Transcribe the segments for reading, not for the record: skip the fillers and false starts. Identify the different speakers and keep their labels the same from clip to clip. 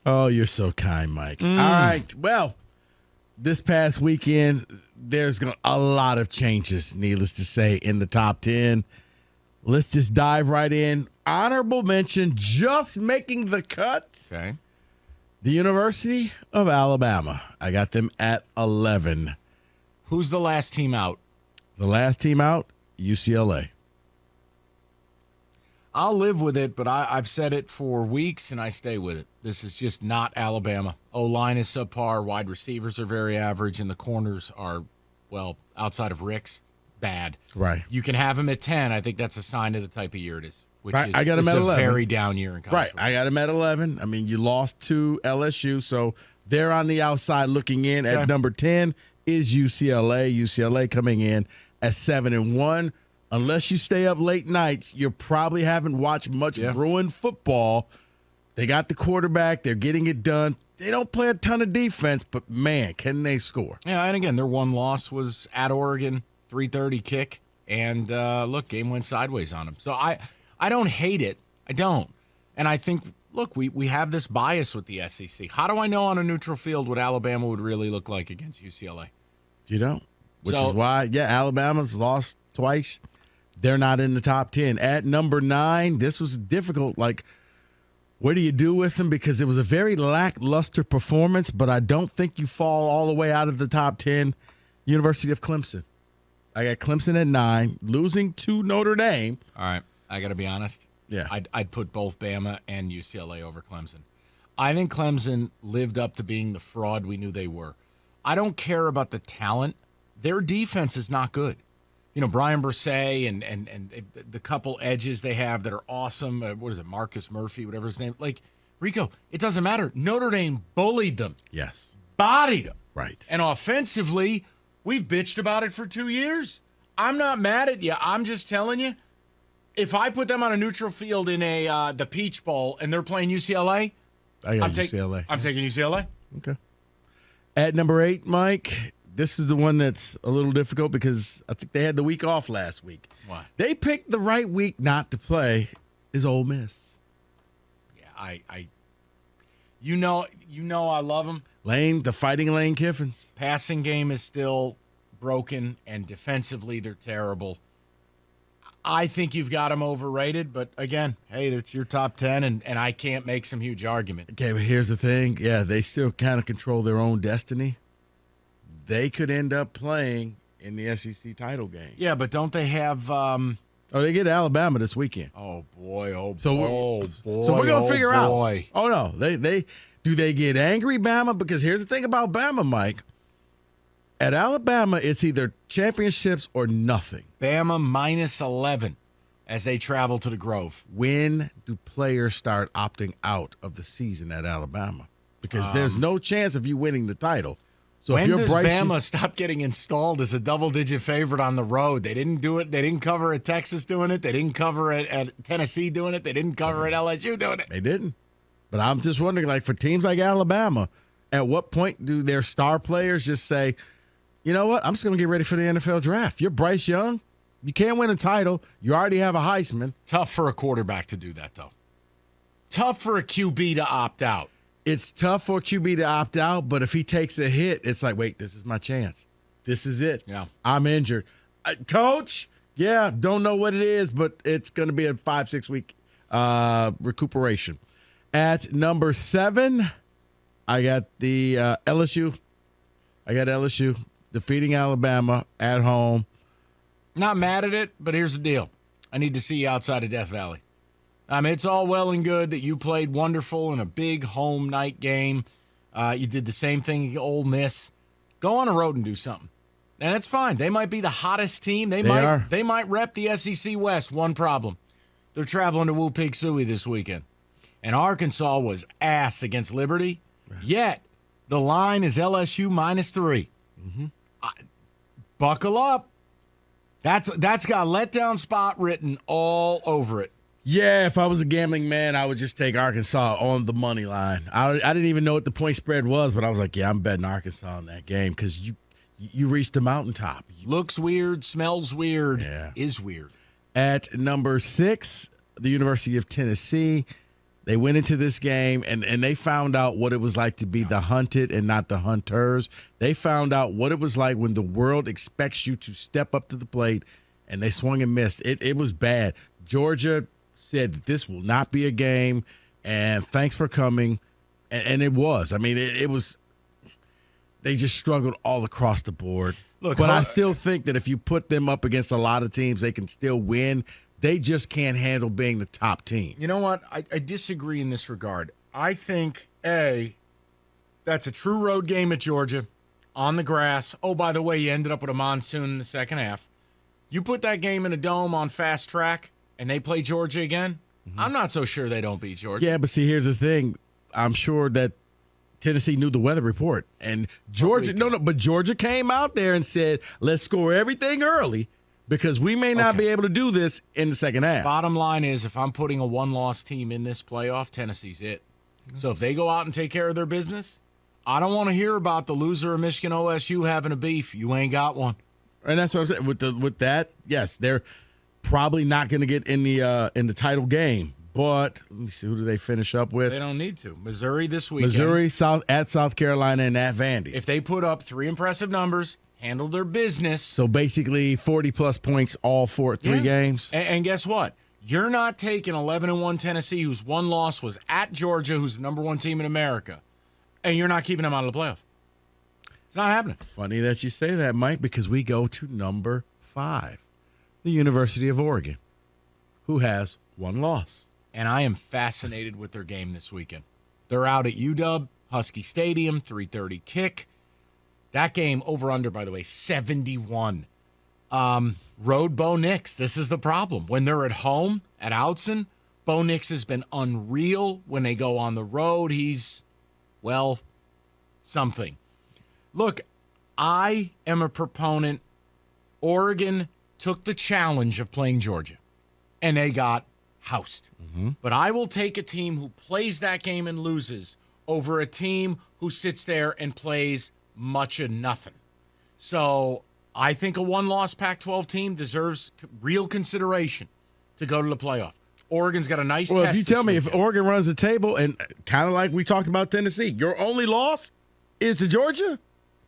Speaker 1: Oh, you're so kind, Mike. All right. Well, this past weekend, there's a lot of changes, needless to say, in the top 10. Let's just dive right in. Honorable mention, just making the cut.
Speaker 2: Okay.
Speaker 1: The University of Alabama. I got them at 11.
Speaker 2: Who's the last team out?
Speaker 1: The last team out, UCLA.
Speaker 2: I'll live with it, but I've said it for weeks, and I stay with it. This is just not Alabama. O-line is subpar. Wide receivers are very average, and the corners are, well, outside of Rick's, bad.
Speaker 1: Right.
Speaker 2: You can have him at 10. I think that's a sign of the type of year it is, which
Speaker 1: Right.
Speaker 2: is
Speaker 1: I got him at
Speaker 2: a
Speaker 1: 11.
Speaker 2: very down year in college
Speaker 1: Right.
Speaker 2: football.
Speaker 1: I got him at 11. I mean, you lost to LSU, so they're on the outside looking in.
Speaker 2: Okay.
Speaker 1: At number 10 is UCLA. UCLA coming in at 7-1. Unless you stay up late nights, you probably haven't watched much Bruin football. They got the quarterback. They're getting it done. They don't play a ton of defense, but, man, can they score.
Speaker 2: Yeah, and again, their one loss was at Oregon, 3:30 kick. And, look, game went sideways on them. So I don't hate it. I don't. And I think, look, we have this bias with the SEC. How do I know on a neutral field what Alabama would really look like against UCLA?
Speaker 1: You don't. Which is why, Alabama's lost twice. They're not in the top 10. At number 9, this was difficult. Like, what do you do with them? Because it was a very lackluster performance, but I don't think you fall all the way out of the top 10. University of Clemson. I got Clemson at 9, losing to Notre Dame.
Speaker 2: All right, I got to be honest.
Speaker 1: Yeah.
Speaker 2: I'd put both Bama and UCLA over Clemson. I think Clemson lived up to being the fraud we knew they were. I don't care about the talent. Their defense is not good. You know, Brian Bresee and the couple edges they have that are awesome. What is it, Marcus Murphy, whatever his name. Like, Rico, it doesn't matter. Notre Dame bullied them.
Speaker 1: Yes.
Speaker 2: Bodied them.
Speaker 1: Right.
Speaker 2: And offensively, we've bitched about it for 2 years. I'm not mad at you. I'm just telling you, if I put them on a neutral field in the Peach Bowl and they're playing UCLA,
Speaker 1: I got UCLA.
Speaker 2: I'm taking UCLA.
Speaker 1: Okay. At number 8, Mike, this is the one that's a little difficult because I think they had the week off last week.
Speaker 2: Why?
Speaker 1: They picked the right week not to play is Ole Miss.
Speaker 2: Yeah, you know I love them.
Speaker 1: The fighting Lane Kiffins.
Speaker 2: Passing game is still broken, and defensively they're terrible. I think you've got them overrated, but again, hey, it's your top 10, and I can't make some huge argument.
Speaker 1: Okay, but here's the thing. Yeah, they still kind of control their own destiny. They could end up playing in the SEC title game.
Speaker 2: Yeah, but don't they have
Speaker 1: they get Alabama this weekend.
Speaker 2: Oh boy.
Speaker 1: So we're gonna figure out. Oh no, they do they get angry, Bama? Because here's the thing about Bama, Mike. At Alabama, it's either championships or nothing.
Speaker 2: Bama minus 11 as they travel to the Grove.
Speaker 1: When do players start opting out of the season at Alabama? Because there's no chance of you winning the title. So
Speaker 2: when
Speaker 1: if you're
Speaker 2: does
Speaker 1: Bryce,
Speaker 2: Bama stop getting installed as a double-digit favorite on the road? They didn't do it. They didn't cover at Texas doing it. They didn't cover it at Tennessee doing it. They didn't cover at LSU doing it.
Speaker 1: They didn't. But I'm just wondering, like, for teams like Alabama, at what point do their star players just say, you know what, I'm just going to get ready for the NFL draft? You're Bryce Young. You can't win a title. You already have a Heisman.
Speaker 2: Tough for a quarterback to do that, though. Tough for a QB to opt out.
Speaker 1: It's tough for a QB to opt out, but if he takes a hit, it's like, wait, this is my chance. This is it.
Speaker 2: Yeah.
Speaker 1: I'm injured. Coach, don't know what it is, but it's going to be a 5-6 week recuperation. At number 7, I got the LSU. I got LSU defeating Alabama at home.
Speaker 2: Not mad at it, but here's the deal. I need to see you outside of Death Valley. I mean, it's all well and good that you played wonderful in a big home night game. You did the same thing at Ole Miss. Go on the road and do something. And it's fine. They might be the hottest team. They might rep the SEC West. One problem. They're traveling to Woo Pig Suey this weekend. And Arkansas was ass against Liberty. Yet, the line is LSU minus 3.
Speaker 1: Mm-hmm.
Speaker 2: Buckle up. That's got a letdown spot written all over it.
Speaker 1: Yeah, if I was a gambling man, I would just take Arkansas on the money line. I didn't even know what the point spread was, but I was like, yeah, I'm betting Arkansas on that game because you reached the mountaintop.
Speaker 2: Looks weird, smells weird,
Speaker 1: Yeah.
Speaker 2: is weird.
Speaker 1: At number 6, the University of Tennessee. They went into this game, and they found out what it was like to be the hunted and not the hunters. They found out what it was like when the world expects you to step up to the plate, and they swung and missed. It was bad. Georgia said that this will not be a game, and thanks for coming. And it was. I mean, it was – they just struggled all across the board. Look, but I still think that if you put them up against a lot of teams, they can still win. They just can't handle being the top team.
Speaker 2: You know what? I disagree in this regard. I think, that's a true road game at Georgia on the grass. Oh, by the way, you ended up with a monsoon in the second half. You put that game in a dome on fast track, and they play Georgia again, I'm not so sure they don't beat Georgia.
Speaker 1: Yeah, but see, here's the thing. I'm sure that Tennessee knew the weather report. And Georgia, but Georgia came out there and said, let's score everything early, because we may not be able to do this in the second half.
Speaker 2: Bottom line is, if I'm putting a one-loss team in this playoff, Tennessee's it. So if they go out and take care of their business, I don't want to hear about the loser of Michigan OSU having a beef. You ain't got one.
Speaker 1: And that's what I'm saying. With that, yes, they're probably not going to get in the title game. But let me see, who do they finish up with?
Speaker 2: They don't need to. Missouri this weekend.
Speaker 1: Missouri, at South Carolina, and at Vandy.
Speaker 2: If they put up 3 impressive numbers, handle their business.
Speaker 1: So basically 40-plus points all 3 games.
Speaker 2: And guess what? You're not taking 11-1 Tennessee, whose one loss was at Georgia, who's the number 1 team in America, and you're not keeping them out of the playoff. It's not happening.
Speaker 1: Funny that you say that, Mike, because we go to number 5, the University of Oregon, who has 1 loss.
Speaker 2: And I am fascinated with their game this weekend. They're out at UW, Husky Stadium, 3:30 kick. That game, over-under, by the way, 71. Road Bo Nix, this is the problem. When they're at home at Outson, Bo Nix has been unreal. When they go on the road, he's, well, something. Look, I am a proponent. Oregon took the challenge of playing Georgia, and they got housed. But I will take a team who plays that game and loses over a team who sits there and plays much of nothing. So I think a one-loss Pac-12 team deserves real consideration to go to the playoff. Oregon's got a nice test.
Speaker 1: Well, if you tell me
Speaker 2: weekend.
Speaker 1: if Oregon runs the table, and kind of like we talked about Tennessee, your only loss is to Georgia?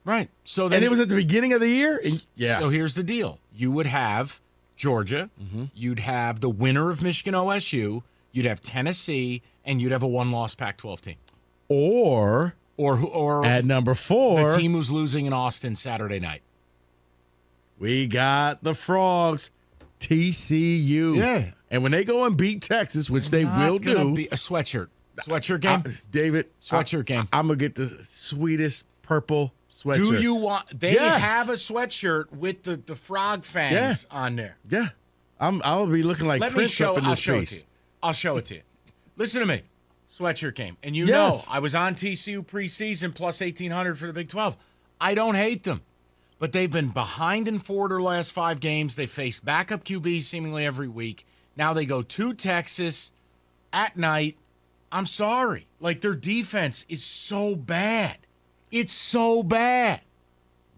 Speaker 2: Right. So then,
Speaker 1: and it was at the beginning of the year?
Speaker 2: So here's the deal. You would have Georgia, you'd have the winner of Michigan OSU, you'd have Tennessee, and you'd have a one-loss Pac-12 team.
Speaker 1: Or at number 4,
Speaker 2: the team who's losing in Austin Saturday night.
Speaker 1: We got the Frogs, TCU.
Speaker 2: Yeah.
Speaker 1: And when they go and beat Texas, which they will do.
Speaker 2: Be a sweatshirt game?
Speaker 1: David.
Speaker 2: Sweatshirt game.
Speaker 1: I'm going to get the sweetest purple sweatshirt.
Speaker 2: Do you want? They have a sweatshirt with the frog fangs on there.
Speaker 1: Yeah. I'll be looking like Prince up in this piece.
Speaker 2: I'll show it to you. Listen to me. Sweatshirt game. And you know, I was on TCU preseason plus 1,800 for the Big 12. I don't hate them. But they've been behind in 4 of their last 5 games. They faced backup QBs seemingly every week. Now they go to Texas at night. I'm sorry. Like, their defense is so bad. It's so bad.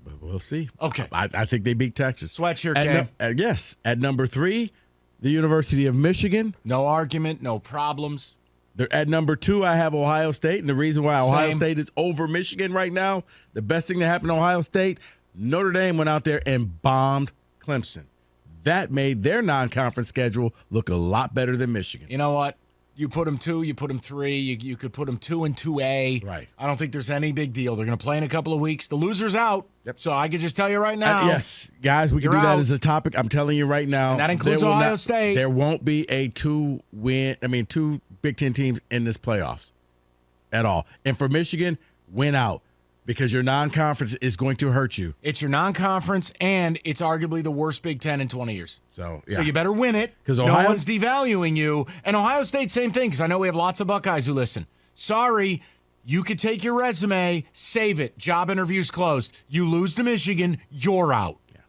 Speaker 1: But we'll see.
Speaker 2: Okay.
Speaker 1: I think they beat Texas.
Speaker 2: Sweatshirt game.
Speaker 1: Yes. At number 3, the University of Michigan.
Speaker 2: No argument, no problems.
Speaker 1: At number 2, I have Ohio State. And the reason why Ohio State is over Michigan right now, the best thing that happened to Ohio State, Notre Dame went out there and bombed Clemson. That made their non-conference schedule look a lot better than Michigan.
Speaker 2: You know what? You put them 2, you put them 3, you could put them 2 and 2A.
Speaker 1: Right.
Speaker 2: I don't think there's any big deal. They're going to play in a couple of weeks. The loser's out.
Speaker 1: Yep.
Speaker 2: So I could just tell you right now.
Speaker 1: Yes. Guys, we can do that as a topic. I'm telling you right now.
Speaker 2: And that includes Ohio State.
Speaker 1: There won't be a 2 Big Ten teams in this playoffs at all. And for Michigan, win out. Because your non-conference is going to hurt you.
Speaker 2: It's your non-conference, and it's arguably the worst Big Ten in 20 years.
Speaker 1: So
Speaker 2: you better win it. Because no one's devaluing you. And Ohio State, same thing, because I know we have lots of Buckeyes who listen. Sorry, you could take your resume, save it. Job interviews closed. You lose to Michigan, you're out.
Speaker 1: Yeah.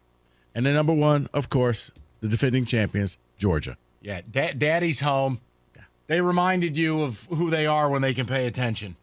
Speaker 1: And then number 1, of course, the defending champions, Georgia.
Speaker 2: Yeah, Daddy's home. Yeah. They reminded you of who they are when they can pay attention.